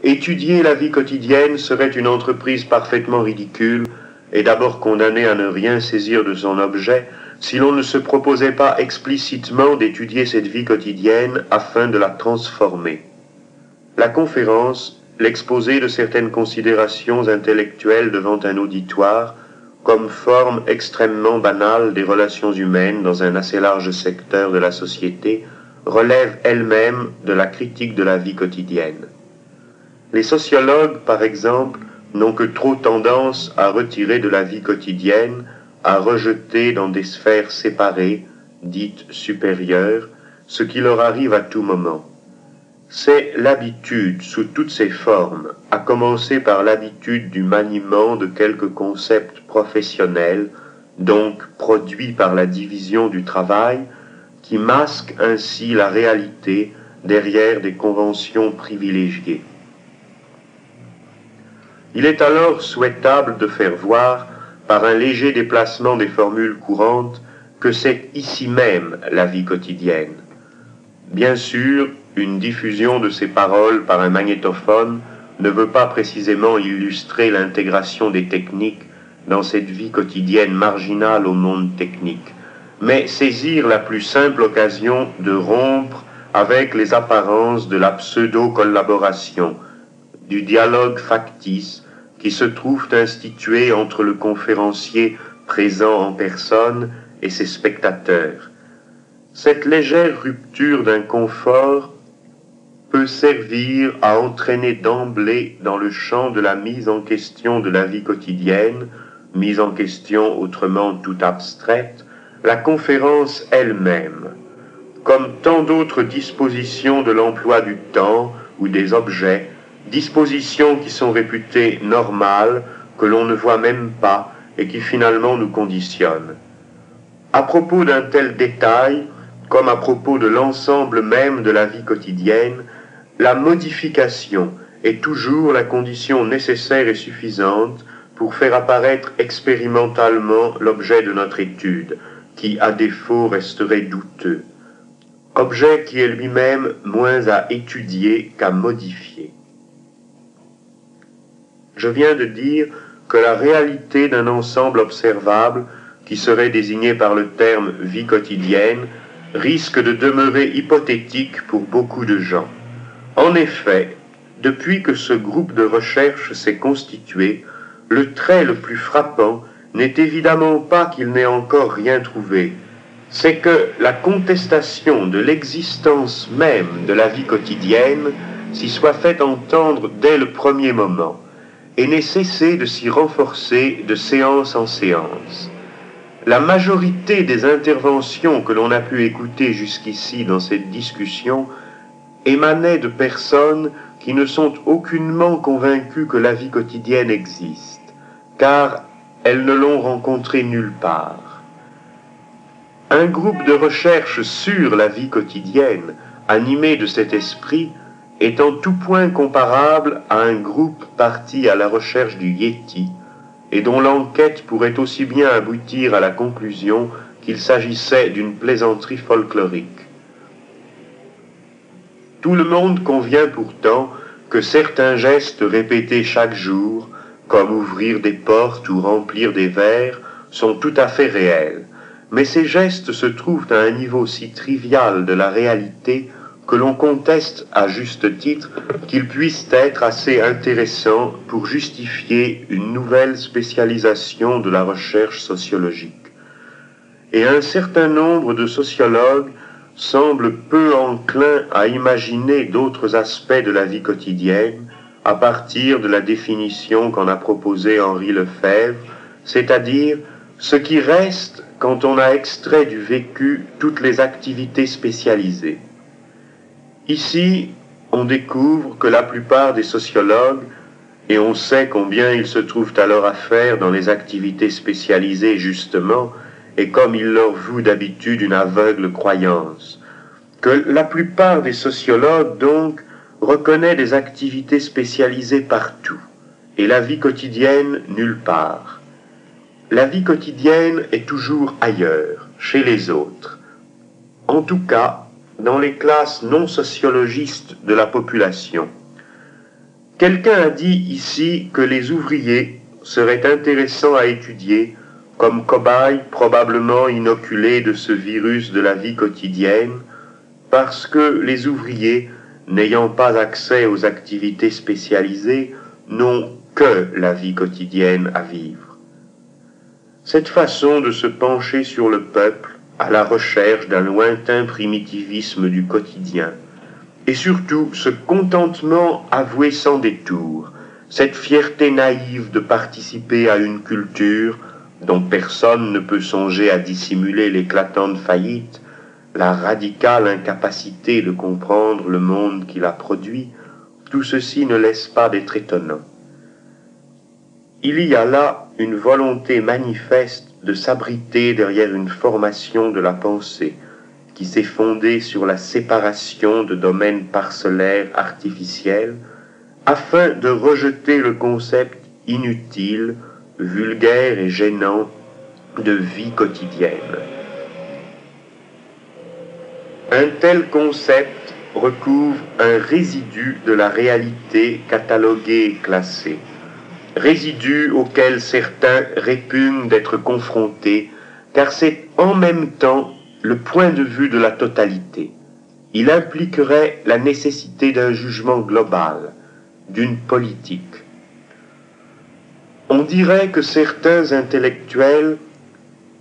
Étudier la vie quotidienne serait une entreprise parfaitement ridicule et d'abord condamnée à ne rien saisir de son objet si l'on ne se proposait pas explicitement d'étudier cette vie quotidienne afin de la transformer. La conférence, l'exposé de certaines considérations intellectuelles devant un auditoire, comme forme extrêmement banale des relations humaines dans un assez large secteur de la société, relève elle-même de la critique de la vie quotidienne. Les sociologues, par exemple, n'ont que trop tendance à retirer de la vie quotidienne, à rejeter dans des sphères séparées, dites supérieures, ce qui leur arrive à tout moment. C'est l'habitude sous toutes ses formes, à commencer par l'habitude du maniement de quelques concepts professionnels, donc produits par la division du travail, qui masque ainsi la réalité derrière des conventions privilégiées. Il est alors souhaitable de faire voir, par un léger déplacement des formules courantes, que c'est ici même la vie quotidienne. Bien sûr, une diffusion de ces paroles par un magnétophone ne veut pas précisément illustrer l'intégration des techniques dans cette vie quotidienne marginale au monde technique, mais saisir la plus simple occasion de rompre avec les apparences de la pseudo-collaboration, du dialogue factice qui se trouvent institués entre le conférencier présent en personne et ses spectateurs. Cette légère rupture d'un confort peut servir à entraîner d'emblée dans le champ de la mise en question de la vie quotidienne, mise en question autrement tout abstraite, la conférence elle-même, comme tant d'autres dispositions de l'emploi du temps ou des objets, dispositions qui sont réputées normales, que l'on ne voit même pas et qui finalement nous conditionnent. À propos d'un tel détail, comme à propos de l'ensemble même de la vie quotidienne, la modification est toujours la condition nécessaire et suffisante pour faire apparaître expérimentalement l'objet de notre étude, qui à défaut resterait douteux. Objet qui est lui-même moins à étudier qu'à modifier. Je viens de dire que la réalité d'un ensemble observable, qui serait désigné par le terme vie quotidienne, risque de demeurer hypothétique pour beaucoup de gens. En effet, depuis que ce groupe de recherche s'est constitué, le trait le plus frappant n'est évidemment pas qu'il n'ait encore rien trouvé, c'est que la contestation de l'existence même de la vie quotidienne s'y soit fait entendre dès le premier moment, et n'ait cessé de s'y renforcer de séance en séance. La majorité des interventions que l'on a pu écouter jusqu'ici dans cette discussion émanaient de personnes qui ne sont aucunement convaincues que la vie quotidienne existe, car elles ne l'ont rencontrée nulle part. Un groupe de recherche sur la vie quotidienne, animé de cet esprit, est en tout point comparable à un groupe parti à la recherche du Yéti, et dont l'enquête pourrait aussi bien aboutir à la conclusion qu'il s'agissait d'une plaisanterie folklorique. Tout le monde convient pourtant que certains gestes répétés chaque jour, comme ouvrir des portes ou remplir des verres, sont tout à fait réels, mais ces gestes se trouvent à un niveau si trivial de la réalité que l'on conteste à juste titre qu'ils puissent être assez intéressants pour justifier une nouvelle spécialisation de la recherche sociologique. Et un certain nombre de sociologues semblent peu enclins à imaginer d'autres aspects de la vie quotidienne à partir de la définition qu'en a proposée Henri Lefebvre, c'est-à-dire ce qui reste quand on a extrait du vécu toutes les activités spécialisées. Ici, on découvre que la plupart des sociologues, et on sait combien ils se trouvent alors à faire dans les activités spécialisées justement, et comme ils leur vouent d'habitude une aveugle croyance, que la plupart des sociologues donc reconnaît des activités spécialisées partout, et la vie quotidienne nulle part. La vie quotidienne est toujours ailleurs, chez les autres. En tout cas, dans les classes non sociologistes de la population. Quelqu'un a dit ici que les ouvriers seraient intéressants à étudier comme cobayes probablement inoculés de ce virus de la vie quotidienne, parce que les ouvriers, n'ayant pas accès aux activités spécialisées, n'ont que la vie quotidienne à vivre. Cette façon de se pencher sur le peuple à la recherche d'un lointain primitivisme du quotidien, et surtout ce contentement avoué sans détour, cette fierté naïve de participer à une culture dont personne ne peut songer à dissimuler l'éclatante faillite, la radicale incapacité de comprendre le monde qui la produit, tout ceci ne laisse pas d'être étonnant. Il y a là une volonté manifeste de s'abriter derrière une formation de la pensée qui s'est fondée sur la séparation de domaines parcellaires artificiels, afin de rejeter le concept inutile, vulgaire et gênant de vie quotidienne. Un tel concept recouvre un résidu de la réalité cataloguée et classée, résidu auquel certains répugnent d'être confrontés, car c'est en même temps le point de vue de la totalité. Il impliquerait la nécessité d'un jugement global, d'une politique. On dirait que certains intellectuels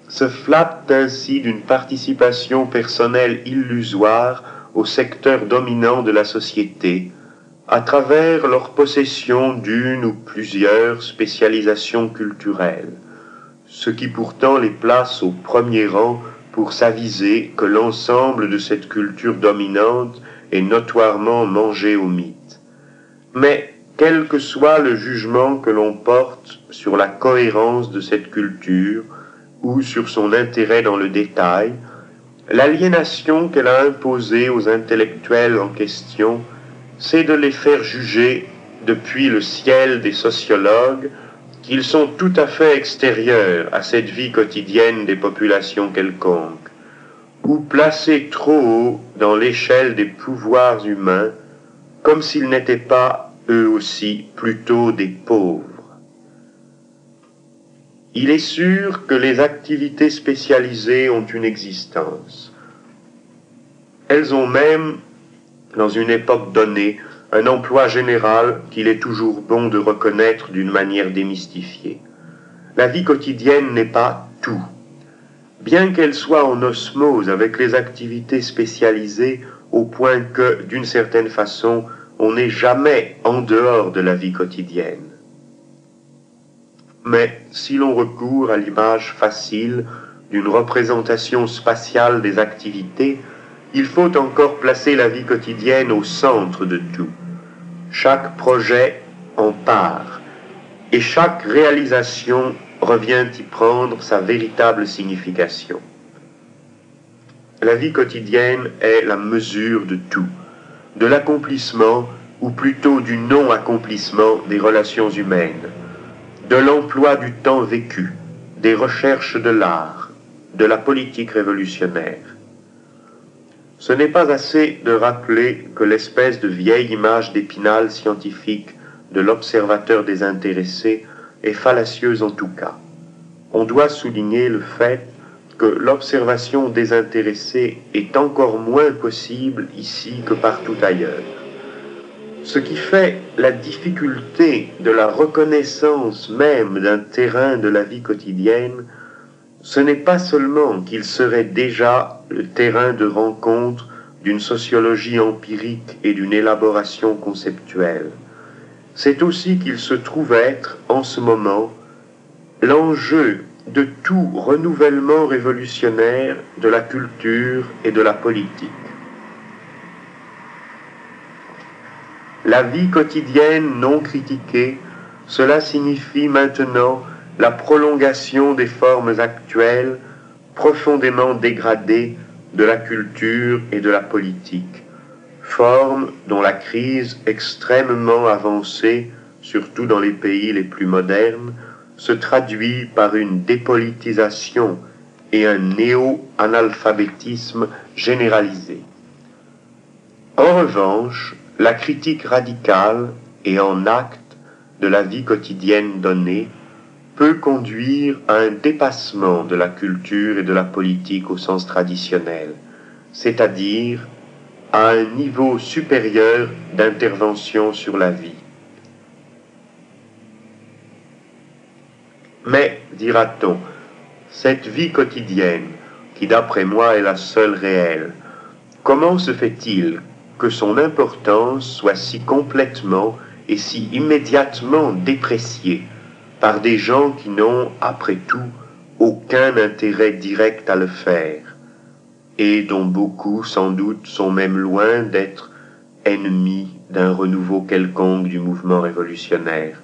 se flattent ainsi d'une participation personnelle illusoire au secteur dominant de la société, à travers leur possession d'une ou plusieurs spécialisations culturelles, ce qui pourtant les place au premier rang pour s'aviser que l'ensemble de cette culture dominante est notoirement mangé au mythe. Mais quel que soit le jugement que l'on porte sur la cohérence de cette culture ou sur son intérêt dans le détail, l'aliénation qu'elle a imposée aux intellectuels en question, c'est de les faire juger depuis le ciel des sociologues qu'ils sont tout à fait extérieurs à cette vie quotidienne des populations quelconques, ou placés trop haut dans l'échelle des pouvoirs humains, comme s'ils n'étaient pas, eux aussi, plutôt des pauvres. Il est sûr que les activités spécialisées ont une existence. Elles ont même, dans une époque donnée, un emploi général qu'il est toujours bon de reconnaître d'une manière démystifiée. La vie quotidienne n'est pas tout. Bien qu'elle soit en osmose avec les activités spécialisées au point que, d'une certaine façon, on n'est jamais en dehors de la vie quotidienne. Mais si l'on recourt à l'image facile d'une représentation spatiale des activités, il faut encore placer la vie quotidienne au centre de tout. Chaque projet en part, et chaque réalisation revient y prendre sa véritable signification. La vie quotidienne est la mesure de tout, de l'accomplissement, ou plutôt du non-accomplissement des relations humaines, de l'emploi du temps vécu, des recherches de l'art, de la politique révolutionnaire. Ce n'est pas assez de rappeler que l'espèce de vieille image d'Épinal scientifique de l'observateur désintéressé est fallacieuse en tout cas. On doit souligner le fait que l'observation désintéressée est encore moins possible ici que partout ailleurs. Ce qui fait la difficulté de la reconnaissance même d'un terrain de la vie quotidienne, ce n'est pas seulement qu'il serait déjà le terrain de rencontre d'une sociologie empirique et d'une élaboration conceptuelle. C'est aussi qu'il se trouve être, en ce moment, l'enjeu de tout renouvellement révolutionnaire de la culture et de la politique. La vie quotidienne non critiquée, cela signifie maintenant la prolongation des formes actuelles, profondément dégradées de la culture et de la politique, formes dont la crise extrêmement avancée, surtout dans les pays les plus modernes, se traduit par une dépolitisation et un néo-analphabétisme généralisé. En revanche, la critique radicale et en acte de la vie quotidienne donnée peut conduire à un dépassement de la culture et de la politique au sens traditionnel, c'est-à-dire à un niveau supérieur d'intervention sur la vie. Mais, dira-t-on, cette vie quotidienne, qui d'après moi est la seule réelle, comment se fait-il que son importance soit si complètement et si immédiatement dépréciée par des gens qui n'ont, après tout, aucun intérêt direct à le faire, et dont beaucoup, sans doute, sont même loin d'être ennemis d'un renouveau quelconque du mouvement révolutionnaire?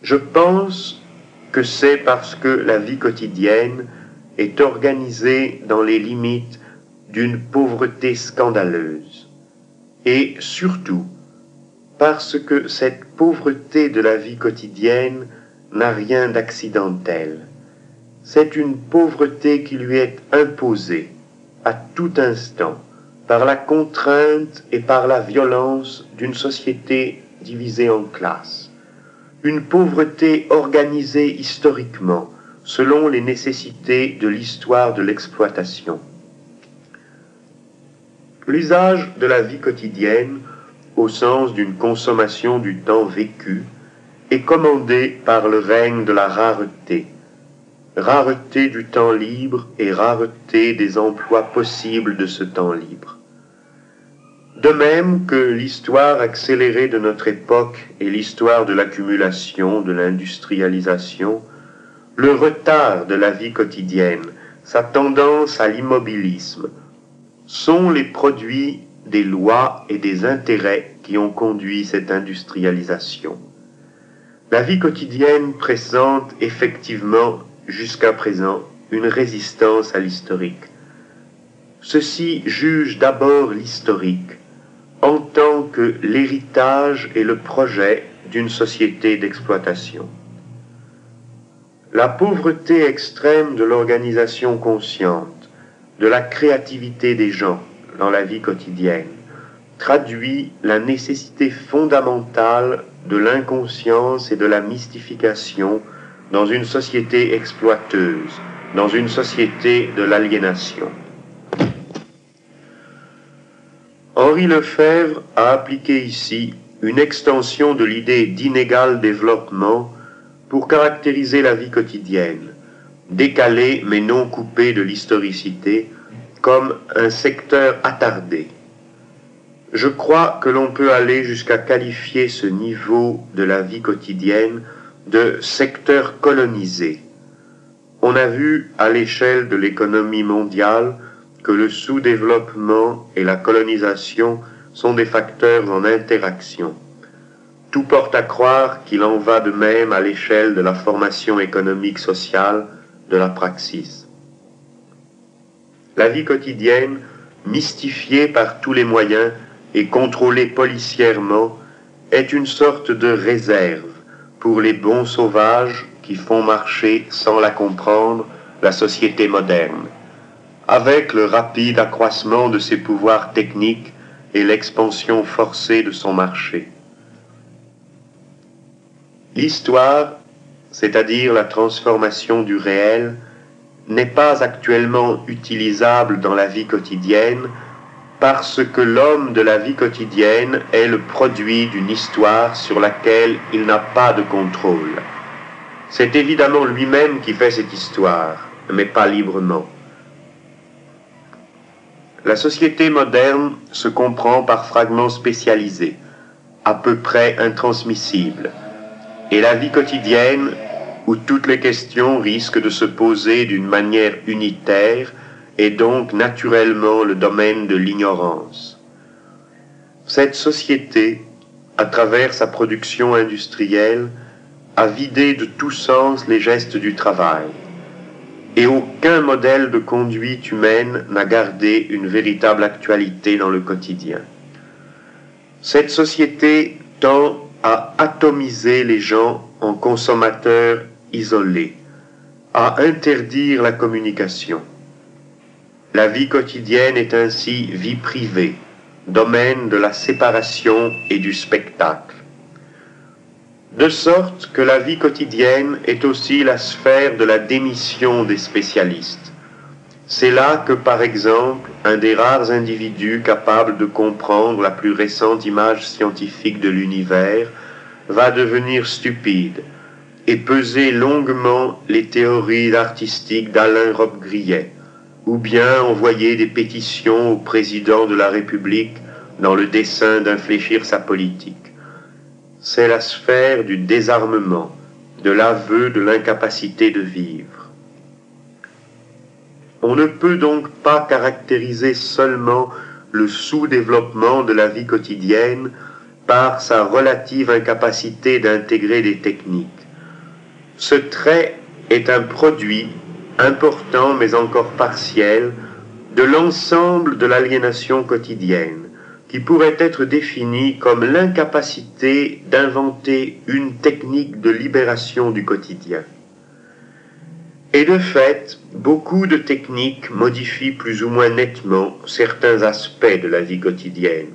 Je pense que c'est parce que la vie quotidienne est organisée dans les limites d'une pauvreté scandaleuse, et surtout parce que cette pauvreté de la vie quotidienne n'a rien d'accidentel. C'est une pauvreté qui lui est imposée à tout instant par la contrainte et par la violence d'une société divisée en classes. Une pauvreté organisée historiquement selon les nécessités de l'histoire de l'exploitation. L'usage de la vie quotidienne, au sens d'une consommation du temps vécu, est commandé par le règne de la rareté. Rareté du temps libre et rareté des emplois possibles de ce temps libre. De même que l'histoire accélérée de notre époque est l'histoire de l'accumulation, de l'industrialisation, le retard de la vie quotidienne, sa tendance à l'immobilisme, sont les produits des lois et des intérêts qui ont conduit cette industrialisation. La vie quotidienne présente effectivement, jusqu'à présent, une résistance à l'historique. Ceci juge d'abord l'historique en tant que l'héritage et le projet d'une société d'exploitation. La pauvreté extrême de l'organisation consciente, de la créativité des gens dans la vie quotidienne, traduit la nécessité fondamentale de l'inconscience et de la mystification dans une société exploiteuse, dans une société de l'aliénation. Henri Lefebvre a appliqué ici une extension de l'idée d'inégal développement pour caractériser la vie quotidienne, décalée mais non coupée de l'historicité, comme un secteur attardé. Je crois que l'on peut aller jusqu'à qualifier ce niveau de la vie quotidienne de secteur colonisé. On a vu à l'échelle de l'économie mondiale que le sous-développement et la colonisation sont des facteurs en interaction. Tout porte à croire qu'il en va de même à l'échelle de la formation économique sociale de la praxis. La vie quotidienne, mystifiée par tous les moyens et contrôlée policièrement, est une sorte de réserve pour les bons sauvages qui font marcher, sans la comprendre, la société moderne, avec le rapide accroissement de ses pouvoirs techniques et l'expansion forcée de son marché. L'histoire, c'est-à-dire la transformation du réel, n'est pas actuellement utilisable dans la vie quotidienne parce que l'homme de la vie quotidienne est le produit d'une histoire sur laquelle il n'a pas de contrôle. C'est évidemment lui-même qui fait cette histoire, mais pas librement. La société moderne se comprend par fragments spécialisés, à peu près intransmissibles, et la vie quotidienne, où toutes les questions risquent de se poser d'une manière unitaire, est donc naturellement le domaine de l'ignorance. Cette société, à travers sa production industrielle, a vidé de tout sens les gestes du travail, et aucun modèle de conduite humaine n'a gardé une véritable actualité dans le quotidien. Cette société tend à atomiser les gens en consommateurs isolés, à interdire la communication. La vie quotidienne est ainsi vie privée, domaine de la séparation et du spectacle. De sorte que la vie quotidienne est aussi la sphère de la démission des spécialistes. C'est là que, par exemple, un des rares individus capables de comprendre la plus récente image scientifique de l'univers va devenir stupide et peser longuement les théories artistiques d'Alain Robbe-Grillet, ou bien envoyer des pétitions au président de la République dans le dessein d'infléchir sa politique. C'est la sphère du désarmement, de l'aveu de l'incapacité de vivre. On ne peut donc pas caractériser seulement le sous-développement de la vie quotidienne par sa relative incapacité d'intégrer des techniques. Ce trait est un produit important mais encore partiel de l'ensemble de l'aliénation quotidienne, qui pourrait être définie comme l'incapacité d'inventer une technique de libération du quotidien. Et de fait, beaucoup de techniques modifient plus ou moins nettement certains aspects de la vie quotidienne.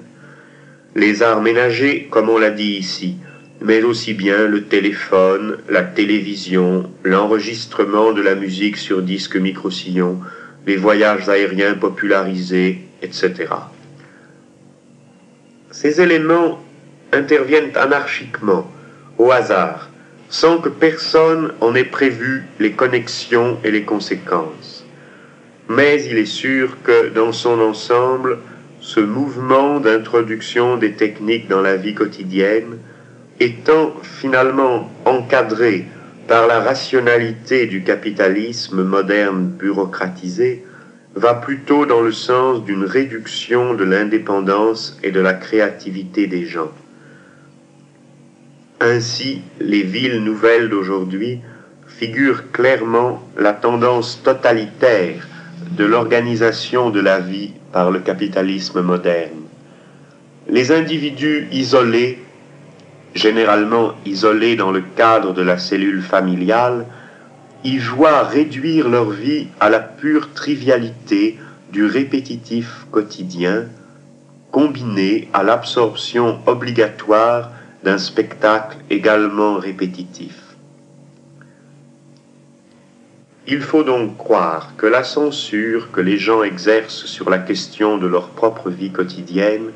Les arts ménagers, comme on l'a dit ici, mais aussi bien le téléphone, la télévision, l'enregistrement de la musique sur disque micro-sillon, les voyages aériens popularisés, etc. Ces éléments interviennent anarchiquement, au hasard, sans que personne en ait prévu les connexions et les conséquences. Mais il est sûr que, dans son ensemble, ce mouvement d'introduction des techniques dans la vie quotidienne, étant finalement encadré par la rationalité du capitalisme moderne bureaucratisé, va plutôt dans le sens d'une réduction de l'indépendance et de la créativité des gens. Ainsi, les villes nouvelles d'aujourd'hui figurent clairement la tendance totalitaire de l'organisation de la vie par le capitalisme moderne. Les individus isolés, généralement isolés dans le cadre de la cellule familiale, y voient réduire leur vie à la pure trivialité du répétitif quotidien, combiné à l'absorption obligatoire d'un spectacle également répétitif. Il faut donc croire que la censure que les gens exercent sur la question de leur propre vie quotidienne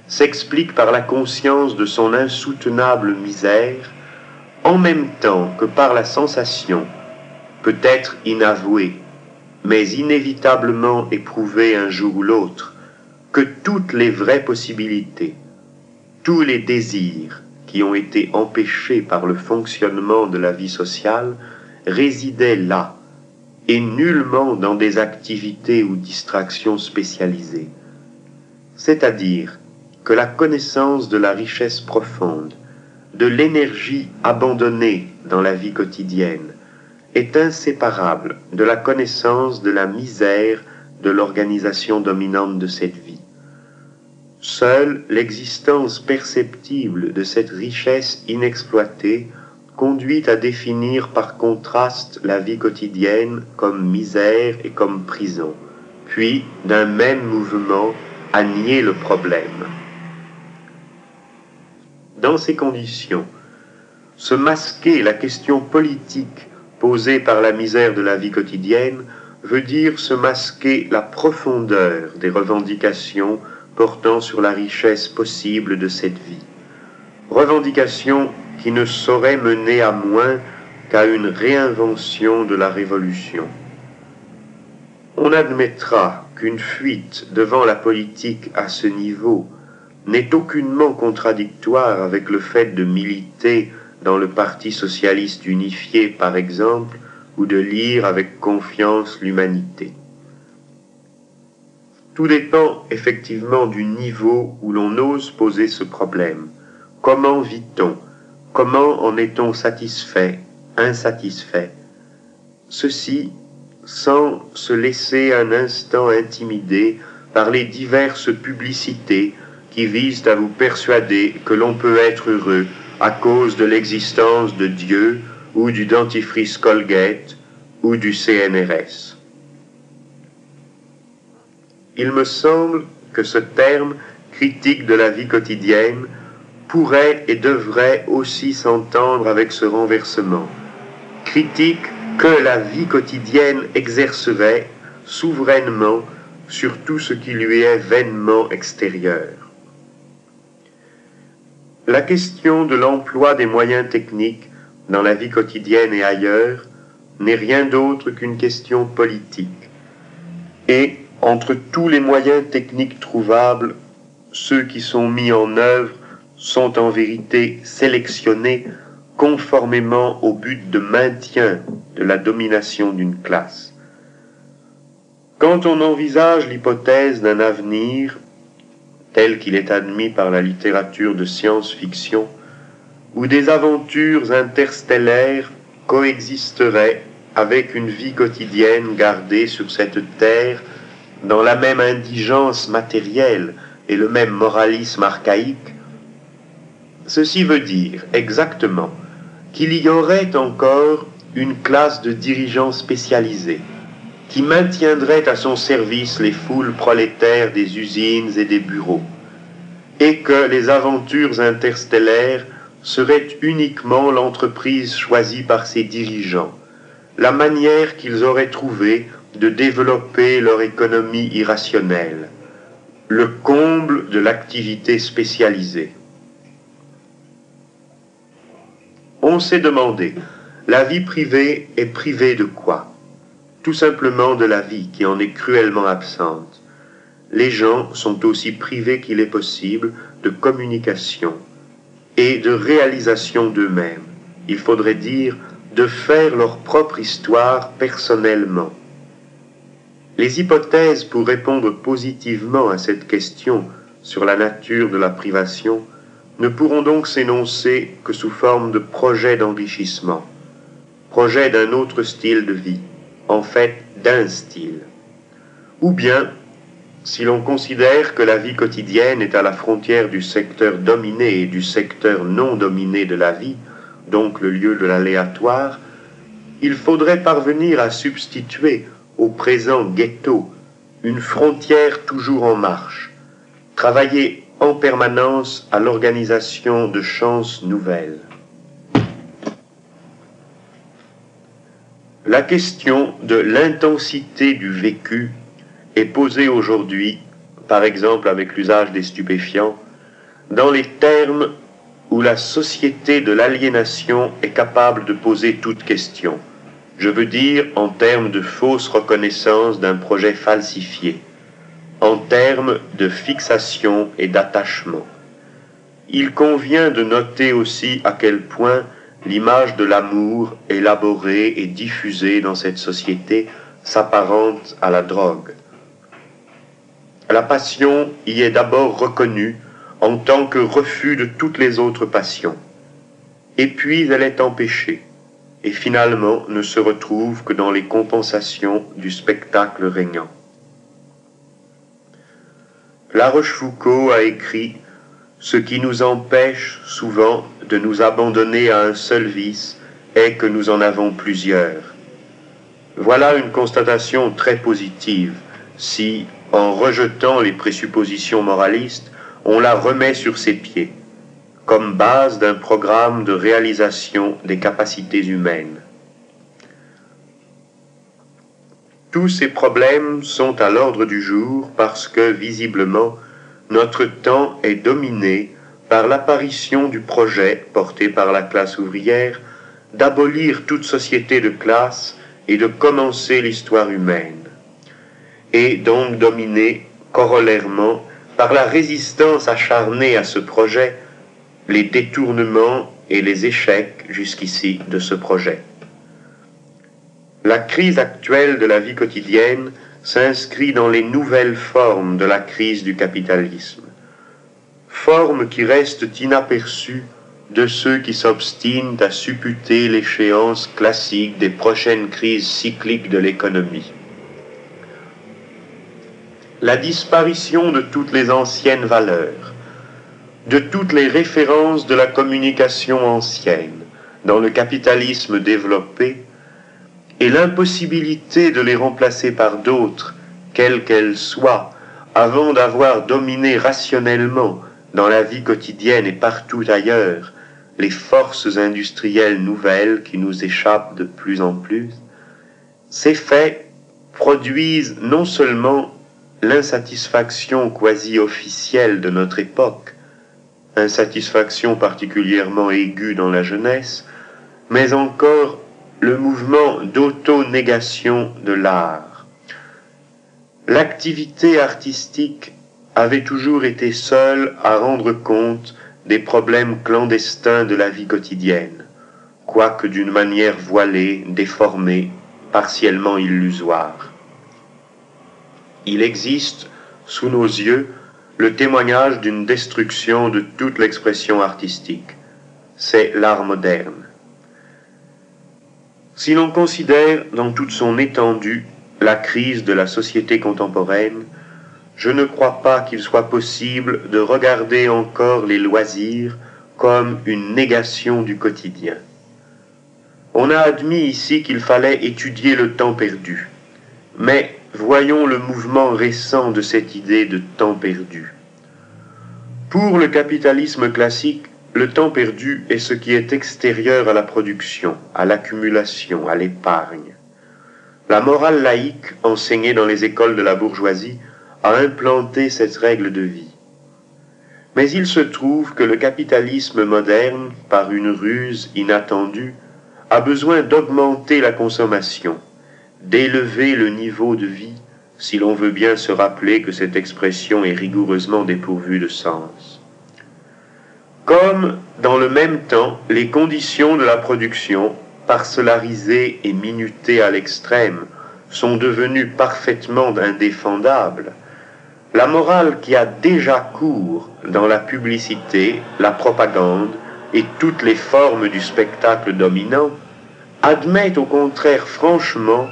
s'explique par la conscience de son insoutenable misère, en même temps que par la sensation, peut-être inavouée, mais inévitablement éprouvée un jour ou l'autre, que toutes les vraies possibilités, tous les désirs qui ont été empêchés par le fonctionnement de la vie sociale résidaient là, et nullement dans des activités ou distractions spécialisées. C'est-à-dire que la connaissance de la richesse profonde, de l'énergie abandonnée dans la vie quotidienne, est inséparable de la connaissance de la misère de l'organisation dominante de cette vie. Seule l'existence perceptible de cette richesse inexploitée conduit à définir par contraste la vie quotidienne comme misère et comme prison, puis d'un même mouvement à nier le problème. Dans ces conditions, se masquer la question politique posée par la misère de la vie quotidienne veut dire se masquer la profondeur des revendications portant sur la richesse possible de cette vie. Revendications qui ne sauraient mener à moins qu'à une réinvention de la révolution. On admettra qu'une fuite devant la politique à ce niveau n'est aucunement contradictoire avec le fait de militer dans le Parti socialiste unifié, par exemple, ou de lire avec confiance l'humanité. Tout dépend effectivement du niveau où l'on ose poser ce problème. Comment vit-on? Comment en est-on satisfait, insatisfait? Ceci sans se laisser un instant intimider par les diverses publicités qui visent à vous persuader que l'on peut être heureux à cause de l'existence de Dieu ou du dentifrice Colgate ou du CNRS. Il me semble que ce terme critique de la vie quotidienne pourrait et devrait aussi s'entendre avec ce renversement, critique que la vie quotidienne exercerait souverainement sur tout ce qui lui est vainement extérieur. La question de l'emploi des moyens techniques dans la vie quotidienne et ailleurs n'est rien d'autre qu'une question politique. Et entre tous les moyens techniques trouvables, ceux qui sont mis en œuvre sont en vérité sélectionnés conformément au but de maintien de la domination d'une classe. Quand on envisage l'hypothèse d'un avenir tel qu'il est admis par la littérature de science-fiction, où des aventures interstellaires coexisteraient avec une vie quotidienne gardée sur cette terre dans la même indigence matérielle et le même moralisme archaïque, ceci veut dire exactement qu'il y aurait encore une classe de dirigeants spécialisés qui maintiendrait à son service les foules prolétaires des usines et des bureaux, et que les aventures interstellaires seraient uniquement l'entreprise choisie par ces dirigeants, la manière qu'ils auraient trouvé de développer leur économie irrationnelle, le comble de l'activité spécialisée. On s'est demandé, la vie privée est privée de quoi? Tout simplement de la vie qui en est cruellement absente. Les gens sont aussi privés qu'il est possible de communication et de réalisation d'eux-mêmes. Il faudrait dire de faire leur propre histoire personnellement. Les hypothèses pour répondre positivement à cette question sur la nature de la privation ne pourront donc s'énoncer que sous forme de projets d'enrichissement, projets d'un autre style de vie, en fait d'un style. Ou bien, si l'on considère que la vie quotidienne est à la frontière du secteur dominé et du secteur non dominé de la vie, donc le lieu de l'aléatoire, il faudrait parvenir à substituer au présent ghetto une frontière toujours en marche, travailler en permanence à l'organisation de chances nouvelles. La question de l'intensité du vécu est posée aujourd'hui, par exemple avec l'usage des stupéfiants, dans les termes où la société de l'aliénation est capable de poser toute question. Je veux dire en termes de fausse reconnaissance d'un projet falsifié, en termes de fixation et d'attachement. Il convient de noter aussi à quel point l'image de l'amour élaborée et diffusée dans cette société s'apparente à la drogue. La passion y est d'abord reconnue en tant que refus de toutes les autres passions, et puis elle est empêchée, et finalement ne se retrouve que dans les compensations du spectacle régnant. La Rochefoucauld a écrit « Ce qui nous empêche souvent de nous abandonner à un seul vice est que nous en avons plusieurs. » Voilà une constatation très positive si, en rejetant les présuppositions moralistes, on la remet sur ses pieds, comme base d'un programme de réalisation des capacités humaines. Tous ces problèmes sont à l'ordre du jour parce que, visiblement, notre temps est dominé par l'apparition du projet, porté par la classe ouvrière, d'abolir toute société de classe et de commencer l'histoire humaine, et donc dominé corollairement par la résistance acharnée à ce projet, les détournements et les échecs jusqu'ici de ce projet. La crise actuelle de la vie quotidienne s'inscrit dans les nouvelles formes de la crise du capitalisme, formes qui restent inaperçues de ceux qui s'obstinent à supputer l'échéance classique des prochaines crises cycliques de l'économie. La disparition de toutes les anciennes valeurs, de toutes les références de la communication ancienne dans le capitalisme développé, et l'impossibilité de les remplacer par d'autres, quelles qu'elles soient, avant d'avoir dominé rationnellement dans la vie quotidienne et partout ailleurs, les forces industrielles nouvelles qui nous échappent de plus en plus, ces faits produisent non seulement l'insatisfaction quasi officielle de notre époque, insatisfaction particulièrement aiguë dans la jeunesse, mais encore le mouvement d'auto-négation de l'art. L'activité artistique avait toujours été seule à rendre compte des problèmes clandestins de la vie quotidienne, quoique d'une manière voilée, déformée, partiellement illusoire. Il existe, sous nos yeux, le témoignage d'une destruction de toute l'expression artistique. C'est l'art moderne. Si l'on considère dans toute son étendue la crise de la société contemporaine, je ne crois pas qu'il soit possible de regarder encore les loisirs comme une négation du quotidien. On a admis ici qu'il fallait étudier le temps perdu, mais voyons le mouvement récent de cette idée de temps perdu. Pour le capitalisme classique, le temps perdu est ce qui est extérieur à la production, à l'accumulation, à l'épargne. La morale laïque, enseignée dans les écoles de la bourgeoisie, a implanté cette règle de vie. Mais il se trouve que le capitalisme moderne, par une ruse inattendue, a besoin d'augmenter la consommation, d'élever le niveau de vie, si l'on veut bien se rappeler que cette expression est rigoureusement dépourvue de sens. Comme, dans le même temps, les conditions de la production, parcellarisées et minutées à l'extrême, sont devenues parfaitement indéfendables, la morale qui a déjà cours dans la publicité, la propagande et toutes les formes du spectacle dominant, admet au contraire franchement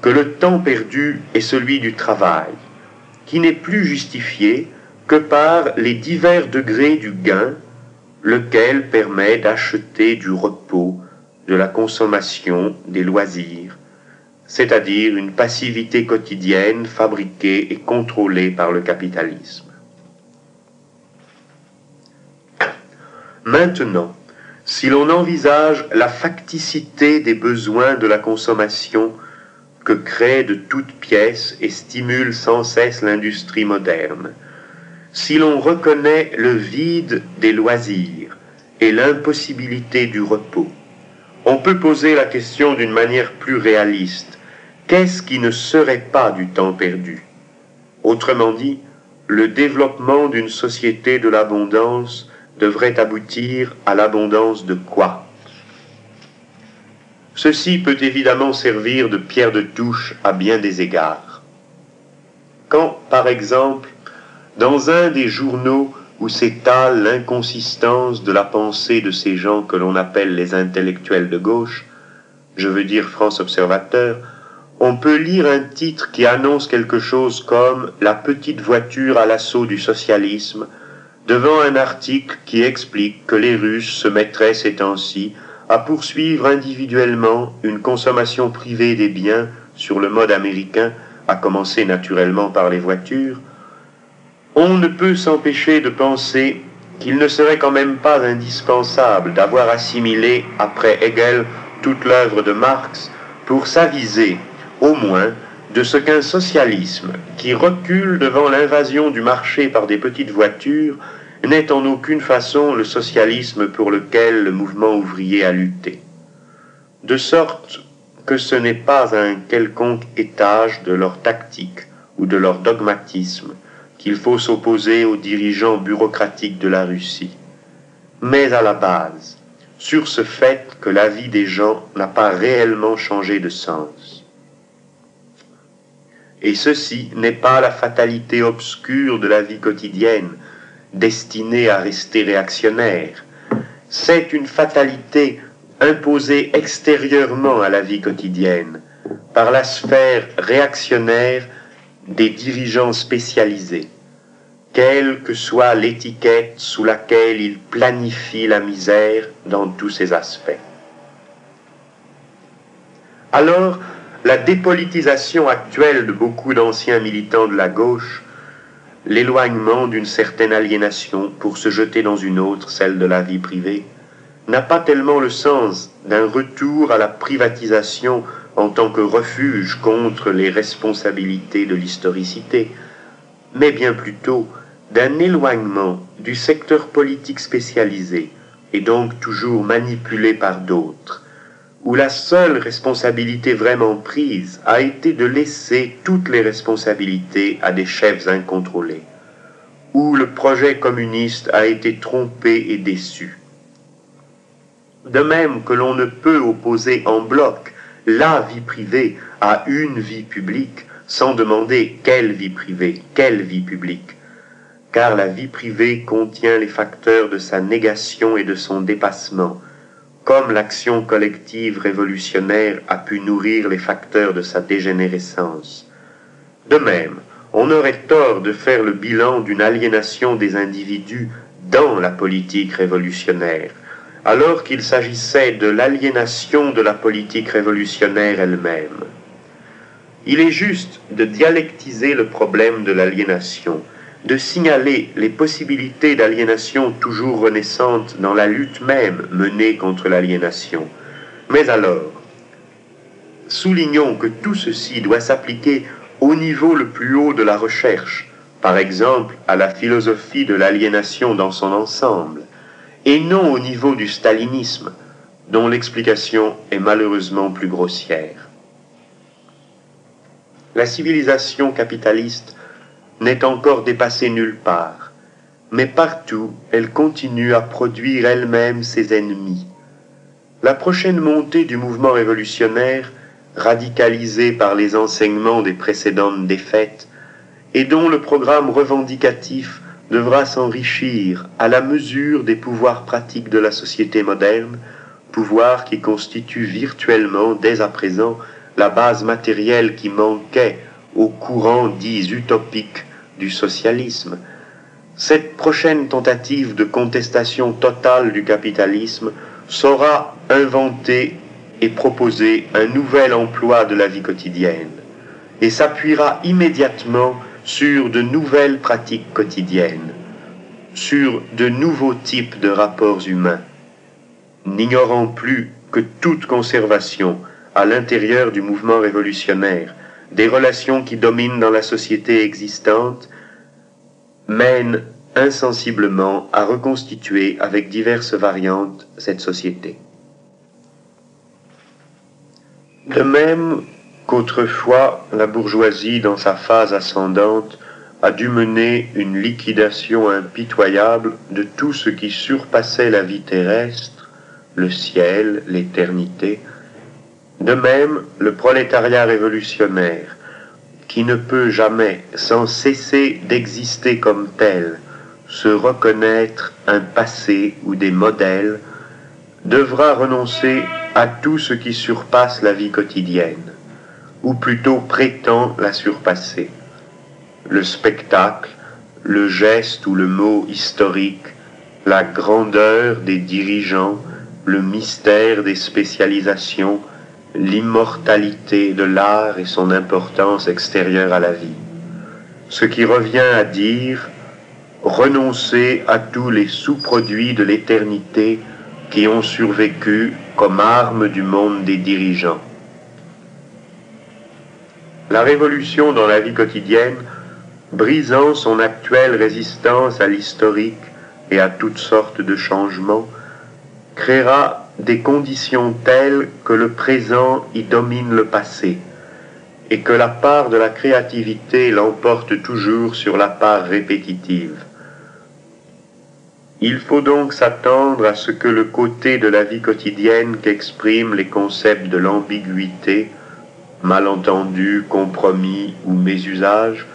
que le temps perdu est celui du travail, qui n'est plus justifié que par les divers degrés du gain, lequel permet d'acheter du repos, de la consommation, des loisirs, c'est-à-dire une passivité quotidienne fabriquée et contrôlée par le capitalisme. Maintenant, si l'on envisage la facticité des besoins de la consommation que crée de toutes pièces et stimule sans cesse l'industrie moderne, si l'on reconnaît le vide des loisirs et l'impossibilité du repos, on peut poser la question d'une manière plus réaliste. Qu'est-ce qui ne serait pas du temps perdu? Autrement dit, le développement d'une société de l'abondance devrait aboutir à l'abondance de quoi? Ceci peut évidemment servir de pierre de touche à bien des égards. Quand, par exemple, dans un des journaux où s'étale l'inconsistance de la pensée de ces gens que l'on appelle les intellectuels de gauche, je veux dire France Observateur, on peut lire un titre qui annonce quelque chose comme « La petite voiture à l'assaut du socialisme » devant un article qui explique que les Russes se mettraient ces temps-ci à poursuivre individuellement une consommation privée des biens sur le mode américain, à commencer naturellement par les voitures. On ne peut s'empêcher de penser qu'il ne serait quand même pas indispensable d'avoir assimilé après Hegel toute l'œuvre de Marx pour s'aviser, au moins, de ce qu'un socialisme qui recule devant l'invasion du marché par des petites voitures n'est en aucune façon le socialisme pour lequel le mouvement ouvrier a lutté. De sorte que ce n'est pas à un quelconque étage de leur tactique ou de leur dogmatisme qu'il faut s'opposer aux dirigeants bureaucratiques de la Russie, mais à la base, sur ce fait que la vie des gens n'a pas réellement changé de sens. Et ceci n'est pas la fatalité obscure de la vie quotidienne, destinée à rester réactionnaire. C'est une fatalité imposée extérieurement à la vie quotidienne, par la sphère réactionnaire des dirigeants spécialisés, quelle que soit l'étiquette sous laquelle ils planifient la misère dans tous ses aspects. Alors, la dépolitisation actuelle de beaucoup d'anciens militants de la gauche l'éloignement d'une certaine aliénation pour se jeter dans une autre, celle de la vie privée, n'a pas tellement le sens d'un retour à la privatisation en tant que refuge contre les responsabilités de l'historicité, mais bien plutôt d'un éloignement du secteur politique spécialisé, et donc toujours manipulé par d'autres, où la seule responsabilité vraiment prise a été de laisser toutes les responsabilités à des chefs incontrôlés, où le projet communiste a été trompé et déçu. De même que l'on ne peut opposer en bloc la vie privée à une vie publique sans demander quelle vie privée, quelle vie publique, car la vie privée contient les facteurs de sa négation et de son dépassement, comme l'action collective révolutionnaire a pu nourrir les facteurs de sa dégénérescence. De même, on aurait tort de faire le bilan d'une aliénation des individus dans la politique révolutionnaire, alors qu'il s'agissait de l'aliénation de la politique révolutionnaire elle-même. Il est juste de dialectiser le problème de l'aliénation, de signaler les possibilités d'aliénation toujours renaissantes dans la lutte même menée contre l'aliénation. Mais alors, soulignons que tout ceci doit s'appliquer au niveau le plus haut de la recherche, par exemple à la philosophie de l'aliénation dans son ensemble, et non au niveau du stalinisme, dont l'explication est malheureusement plus grossière. La civilisation capitaliste n'est encore dépassée nulle part, mais partout elle continue à produire elle-même ses ennemis. La prochaine montée du mouvement révolutionnaire, radicalisé par les enseignements des précédentes défaites, et dont le programme revendicatif devra s'enrichir à la mesure des pouvoirs pratiques de la société moderne, pouvoirs qui constituent virtuellement dès à présent la base matérielle qui manquait aux courants dits utopiques du socialisme. Cette prochaine tentative de contestation totale du capitalisme saura inventer et proposer un nouvel emploi de la vie quotidienne et s'appuiera immédiatement sur de nouvelles pratiques quotidiennes, sur de nouveaux types de rapports humains, n'ignorant plus que toute conservation à l'intérieur du mouvement révolutionnaire des relations qui dominent dans la société existante mène insensiblement à reconstituer avec diverses variantes cette société. De même qu'autrefois la bourgeoisie dans sa phase ascendante a dû mener une liquidation impitoyable de tout ce qui surpassait la vie terrestre, le ciel, l'éternité, de même le prolétariat révolutionnaire, qui ne peut jamais, sans cesser d'exister comme tel, se reconnaître un passé ou des modèles, devra renoncer à tout ce qui surpasse la vie quotidienne, ou plutôt prétend la surpasser. Le spectacle, le geste ou le mot historique, la grandeur des dirigeants, le mystère des spécialisations, l'immortalité de l'art et son importance extérieure à la vie. Ce qui revient à dire renoncer à tous les sous-produits de l'éternité qui ont survécu comme armes du monde des dirigeants. La révolution dans la vie quotidienne, brisant son actuelle résistance à l'historique et à toutes sortes de changements, créera des conditions telles que le présent y domine le passé, et que la part de la créativité l'emporte toujours sur la part répétitive. Il faut donc s'attendre à ce que le côté de la vie quotidienne qu'expriment les concepts de l'ambiguïté, malentendus, compromis ou mésusage,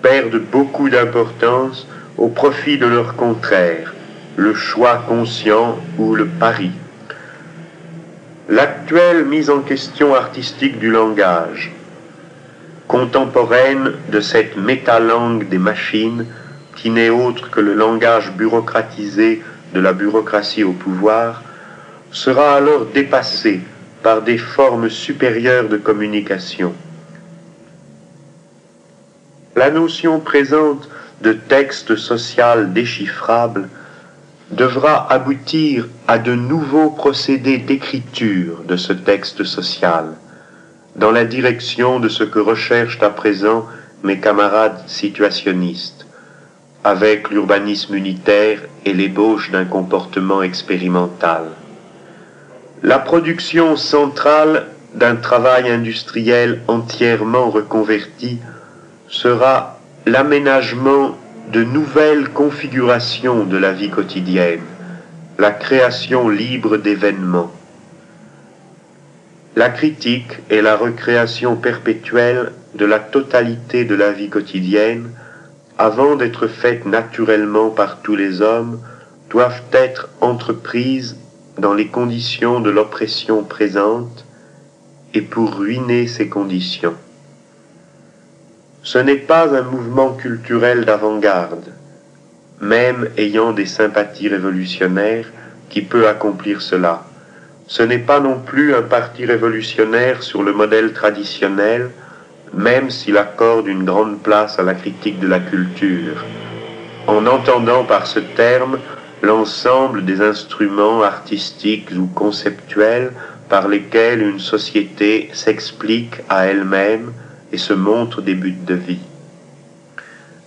perde beaucoup d'importance au profit de leur contraire, le choix conscient ou le pari. L'actuelle mise en question artistique du langage, contemporaine de cette métalangue des machines, qui n'est autre que le langage bureaucratisé de la bureaucratie au pouvoir, sera alors dépassée par des formes supérieures de communication. La notion présente de texte social déchiffrable devra aboutir à de nouveaux procédés d'écriture de ce texte social, dans la direction de ce que recherchent à présent mes camarades situationnistes, avec l'urbanisme unitaire et l'ébauche d'un comportement expérimental. La production centrale d'un travail industriel entièrement reconverti sera l'aménagement de nouvelles configurations de la vie quotidienne, la création libre d'événements. La critique et la recréation perpétuelle de la totalité de la vie quotidienne, avant d'être faites naturellement par tous les hommes, doivent être entreprises dans les conditions de l'oppression présente et pour ruiner ces conditions. Ce n'est pas un mouvement culturel d'avant-garde, même ayant des sympathies révolutionnaires, qui peut accomplir cela. Ce n'est pas non plus un parti révolutionnaire sur le modèle traditionnel, même s'il accorde une grande place à la critique de la culture, en entendant par ce terme l'ensemble des instruments artistiques ou conceptuels par lesquels une société s'explique à elle-même et se montre des buts de vie.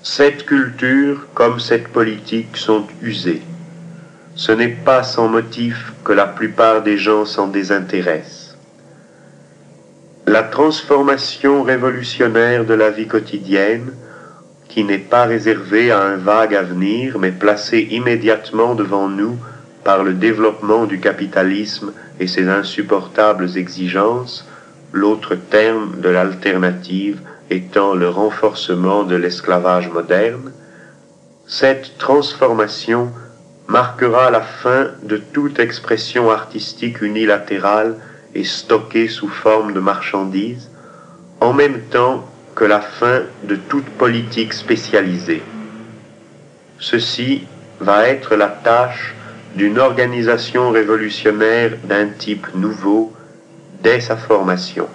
Cette culture, comme cette politique, sont usées. Ce n'est pas sans motif que la plupart des gens s'en désintéressent. La transformation révolutionnaire de la vie quotidienne, qui n'est pas réservée à un vague avenir, mais placée immédiatement devant nous par le développement du capitalisme et ses insupportables exigences, l'autre terme de l'alternative étant le renforcement de l'esclavage moderne, cette transformation marquera la fin de toute expression artistique unilatérale et stockée sous forme de marchandises, en même temps que la fin de toute politique spécialisée. Ceci va être la tâche d'une organisation révolutionnaire d'un type nouveau dès sa formation.